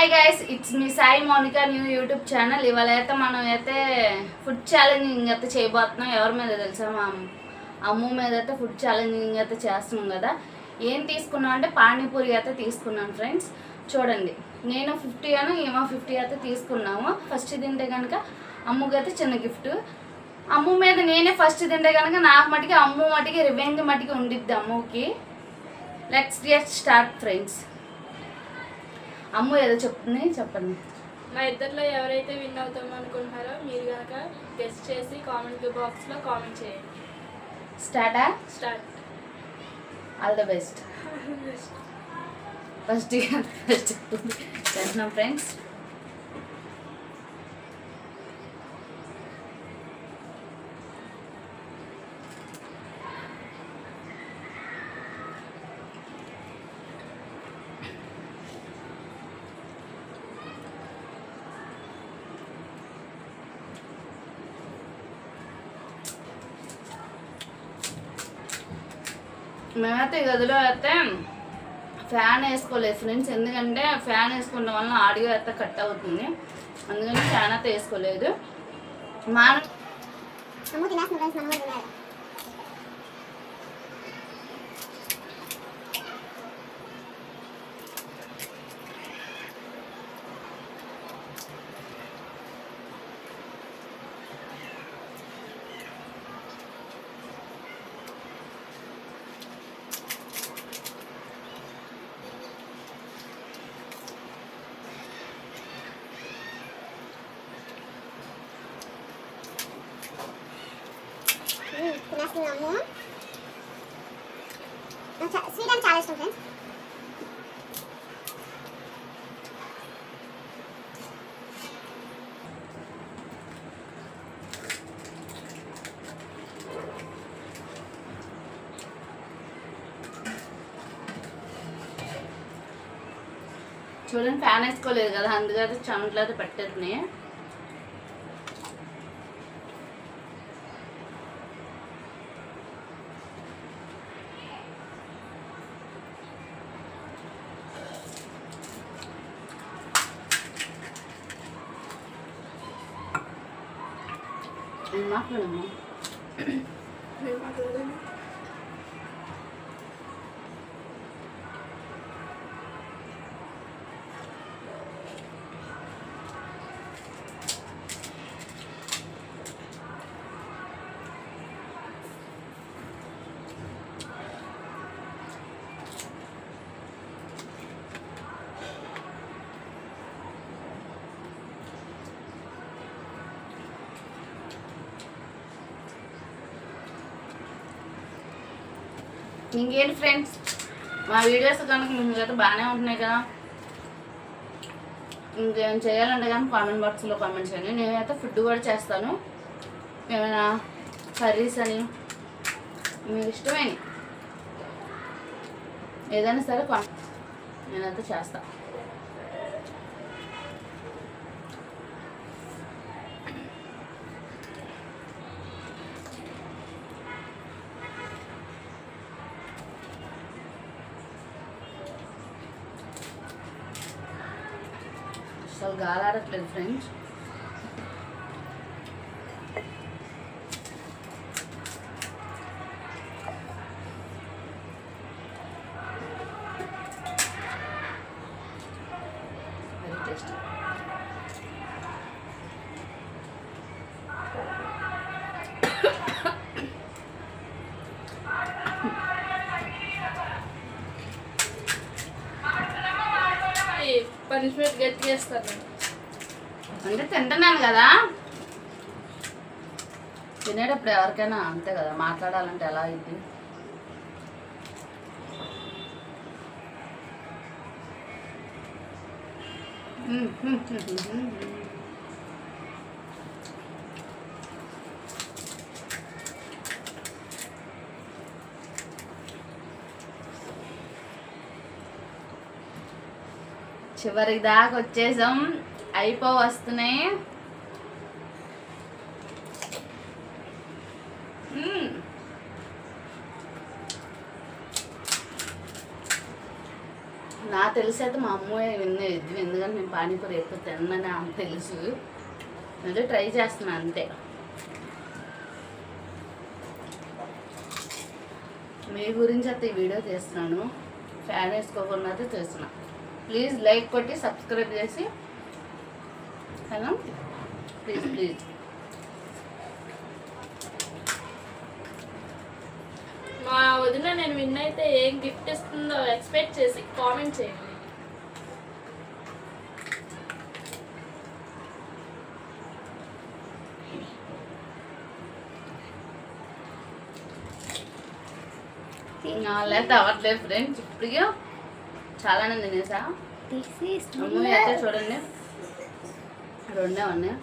Hi guys, it's me Sai Monika new YouTube channel. ఇవాళ అయితే మనం అయితే ఫుడ్ ఛాలెంజింగ్ అయితే చేయబోతున్నాం. ఎవరి మీద తెలుసా? మా అమ్ము మీద అయితే ఫుడ్ ఛాలెంజింగ్ అయితే చేస్తున్నాం కదా. ఏం తీసుకున్నాం అంటే పానీపూరి అయితే తీసుకున్నాను ఫ్రెండ్స్. చూడండి, నేను 50 అను ఏమో 50 అయితే తీసుకున్నాము. ఫస్ట్ తింటే కనుక అమ్ముకి అయితే చిన్న గిఫ్ట్. అమ్ము మీద నేనే ఫస్ట్ తింటే కనుక నాకు మటుకి అమ్ము మటుకి రివెంజ్ మటుకి ఉండిద్ది అమ్ముకి. Let's get start friends. Ammu ఏదో చెప్తుంది, చెప్పండి. మా ఇద్దరిలో ఎవరైతే విన్ అవుతామో అనుకుంటున్నారో మీరు కనుక గెస్ట్ చేసి కామెంట్ బాక్స్లో కామెంట్ చేయండి. Start. All the best. First చేస్తున్నాం ఫ్రెండ్స్. మేమైతే ఈ గదిలో అయితే ఫ్యాన్ వేసుకోలేదు ఫ్రెండ్స్, ఎందుకంటే ఫ్యాన్ వేసుకోవడం వల్ల ఆడియో అయితే కట్ అవుతుంది. అందుకని ఫ్యాన్ అయితే వేసుకోలేదు. తినేస్తున్నాము. స్వీట్ అని చాలా ఇష్టం ఫ్రెండ్స్. చూడండి, ఫ్యాన్ వేసుకోలేదు కదా, అందుకైతే చెమటలు అయితే పెట్టేస్తున్నాయి. మాట్లాడమ్మా. ఇంకేంటి ఫ్రెండ్స్, మా వీడియోస్ కనుక మీకైతే బాగానే ఉంటున్నాయి కదా. ఇంకేం చేయాలంటే కానీ కామెంట్ బాక్స్లో కామెంట్ చేయండి. నేనైతే ఫుడ్ కూడా చేస్తాను. ఏమైనా కర్రీస్ అని మీకు ఇష్టమైన ఏదైనా సరే నేనైతే చేస్తాను. అసలు గాలాడట్లేదు ఫ్రెండ్స్. Very tasty. పనిష్మెంట్ గట్టిగా ఇస్తాను అంటే తింటున్నాను కదా, తినేటప్పుడు ఎవరికైనా అంతే కదా, మాట్లాడాలంటే ఎలా అయింది. చివరికి దాకా వచ్చేసాం, వస్తున్నాయి. నాకు తెలిసి అయితే మా అమ్మ వినేది, ఎందుకంటే నేను పానీపూరి ఎక్కువ తిన్నానని ఆమె తెలుసు. అదే ట్రై చేస్తున్నా అంతే. మీ గురించి అయితే ఈ వీడియో చేస్తున్నాను, ఫ్యాన్ వేసుకోకుండా అయితే చేస్తున్నా. ప్లీజ్ లైక్ కొట్టి సబ్స్క్రైబ్ చేసి హలో ప్లీజ్ ప్లీజ్. మా వదిన నేను విన్ అయితే ఏం గిఫ్ట్ ఇస్తుందో ఎక్స్పెక్ట్ చేసి కామెంట్ చేయండి. లేకపోతే అవ్వట్లేదు ఫ్రెండ్స్. ఇప్పటికే చాలానే తినేసా. అమ్మ అయితే చూడండి రెండే ఉన్నాయి,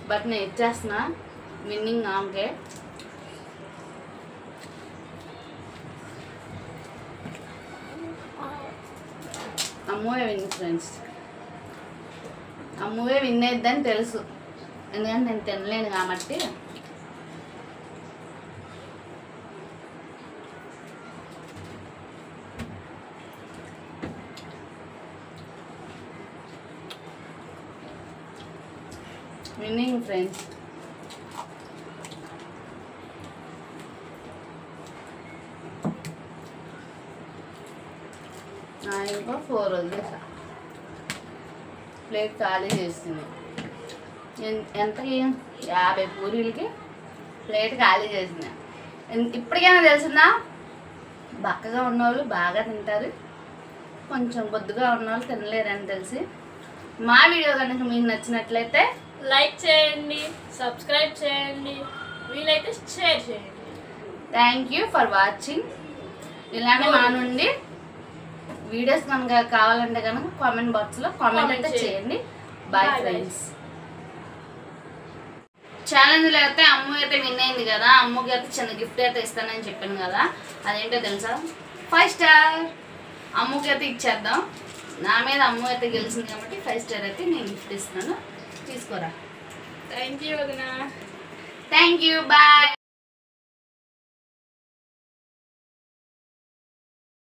బట్ నేను ఇచ్చేస్తున్నా విన్నింగ్ ఆమెకే. అమ్మవే విన్ ఫ్రెండ్స్, అమ్మవే విన్ అయిద్దని తెలుసు, ఎందుకంటే నేను తినలేను కాబట్టి. Winnowing friends. ఇంకో 4 వదిలేసా, ప్లేట్ ఖాళీ చేస్తుంది. ఎంతకి 50 పూరీలకి ప్లేట్ ఖాళీ చేసింది. ఇప్పటికైనా తెలిసిందా, బక్కగా ఉన్నవాళ్ళు బాగా తింటారు, కొంచెం బొద్దుగా ఉన్నవాళ్ళు తినలేరని తెలిసి. మా వీడియో కనుక మీకు నచ్చినట్లయితే లైక్ చేయండి, సబ్స్క్రైబ్ చేయండి, వీలైతే షేర్ చేయండి. Thank you for watching. ఇలానే మా నుండి వీడియోస్ కనుక కావాలంటే కనుక కామెంట్ బాక్స్లో కామెంట్ అయితే చేయండి. Bye friends. ఛాలెంజ్లో అయితే అమ్ము అయితే విన్ అయింది కదా, అమ్ముకి అయితే చిన్న గిఫ్ట్ అయితే ఇస్తానని చెప్పాను కదా, అదేంటో తెలుసా? 5 స్టార్. అమ్ముకి అయితే ఇచ్చేద్దాం. నా మీద అమ్ము అయితే గెలిచింది కాబట్టి 5 స్టార్ అయితే నేను గిఫ్ట్ ఇస్తున్నాను, తీసుకోరా. థ్యాంక్ యూ వదినా. Thank you, bye.